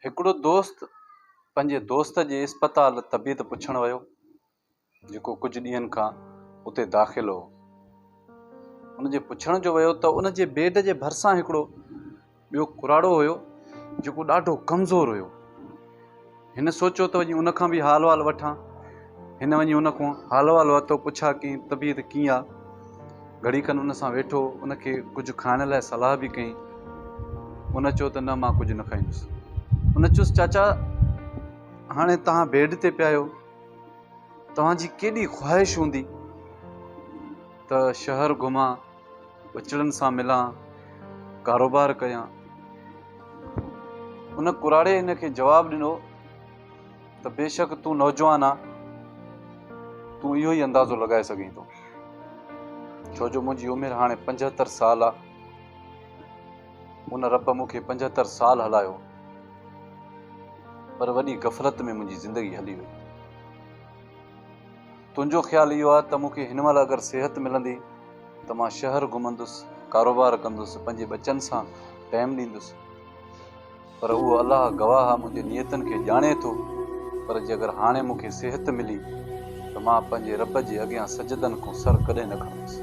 हिकिड़ो दोस्त पंहिंजे दोस्त जे अस्पताल तबियत पुछण वियो, जेको कुझु ॾींहंनि खां उते दाख़िल हो। उनजे पुछण जो वियो त उनजे बेड जे भरिसां हिकिड़ो ॿियो कुराड़ो हुयो, जेको ॾाढो कमज़ोर हुयो। हिन सोचियो त वञी उनखां बि हाल वाल वठां। हिन वञी उनखां हाल वाल वरितो, पुछा की तबियत कीअं आहे। घड़ी खनि उन सां वेठो, उनखे कुझु खाइण लाइ सलाह बि कई। उन चयो त न, मां कुझु न खाईंदुसि। उन चयुसि, चाचा हाणे तव्हां बेड ते पिया आहियो, तव्हांजी केॾी ख़्वाहिश हूंदी त शहर घुमां, बचड़नि सां मिलां, कारोबार कयां। उन कुराड़े हिनखे जवाबु ॾिनो त बेशक तूं नौजवान आहे, तूं इहो ई अंदाज़ो लॻाए सघीं थो, छो जो मुंहिंजी उमिरि हाणे 75 साल आहे। उन रब मूंखे 75 साल हलायो, पर वॾी गफ़लत में मुंहिंजी ज़िंदगी हली वई। तुंहिंजो ख़्यालु इहो आहे त मूंखे हिन महिल अगरि सिहत मिलंदी त मां शहर घुमंदुसि, कारोबार कंदुसि, पंहिंजे बचनि सां टाइम ॾींदुसि। पर उहो अलाह गवाह आहे, मुंहिंजे नियतनि खे ॼाणे थो। पर जे अगरि हाणे मूंखे सिहत मिली त मां पंहिंजे रब जे अॻियां सजदनि खां सर कॾहिं न खणंदुसि,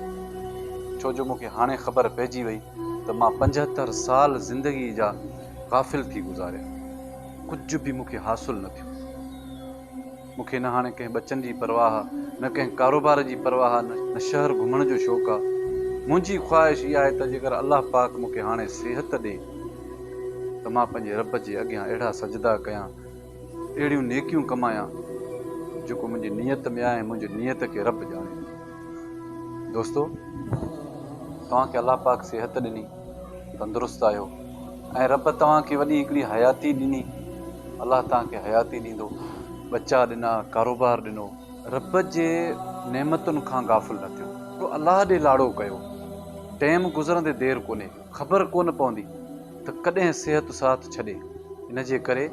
छो जो मूंखे हाणे ख़बर पइजी वई त मां 75 साल ज़िंदगी जा ग़ाफ़िल थी गुज़ारिया, कुझु बि मूंखे हासिलु न थियो। मूंखे न हाणे कंहिं बचनि जी परवाह आहे, न कंहिं कारोबार जी परवाह आहे, न शहर घुमण जो शौक़ु आहे। मुंहिंजी ख़्वाहिश इहा आहे त जेकर अलाह पाक मूंखे हाणे सिहत ॾे त मां पंहिंजे रब जे अॻियां अहिड़ा सजदा कयां, अहिड़ियूं नेकियूं कमायां जेको मुंहिंजी नियत में आहे, मुंहिंजी नियत खे रब ॼाणे। दोस्तो, तव्हांखे अलाह पाक सिहत ॾिनी, तंदुरुस्त आहियो, ऐं रब तव्हांखे वॾी हिकिड़ी हयाती ॾिनी। अलाह तव्हांखे हयाती ॾींदो, बच्चा ॾिना, कारोबार ॾिनो। रब जे नेमतुनि खां गाफ़िल न थियो, तो अलाह ॾे लाड़ो कयो। टाइम गुज़रंदे देरि कोन्हे, ख़बर कोन पवंदी त कॾहिं सिहत साथ छॾे। इन जे करे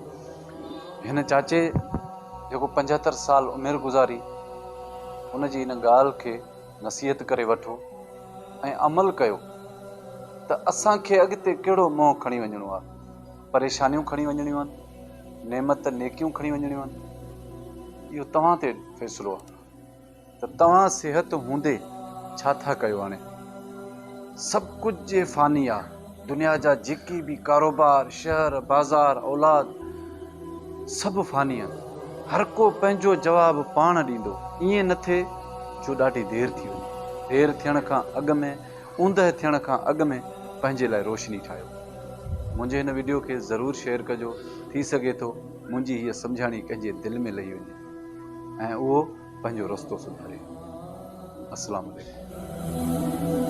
हिन चाचे जेको 75 साल उमिरि गुज़ारी, उनजी इन ॻाल्हि खे नसीहत करे वठो ऐं अमल कयो त असांखे अॻिते कहिड़ो मोह खणी वञिणो आहे। परेशानियूं खणी वञणियूं आहिनि, नेमत नेकियूं खणी वञणियूं आहिनि, इहो तव्हां ते फ़ैसिलो आहे त तव्हां सिहत हूंदे छा था कयो। हाणे सभु कुझु जे फ़ानी आहे, दुनिया जा जेके बि कारोबार, शहर, बाज़ार, औलाद, सभु फ़ानी आहिनि। हर को पंहिंजो जवाबु पाण ॾींदो। ईअं न थिए जो ॾाढी देरि थी वञे। देरि थियण खां अॻु में, ऊंदहि थियण खां अॻु में पंहिंजे लाइ रोशनी ठाहियो। मुंहिंजे हिन वीडियो खे ज़रूरु शेयर कजो। थी सघे थो मुंहिंजी हीअ सम्झाणी कंहिंजे दिलि में लही वञे ऐं उहो पंहिंजो रस्तो सुधारे। अस्सलाम वालेकुम।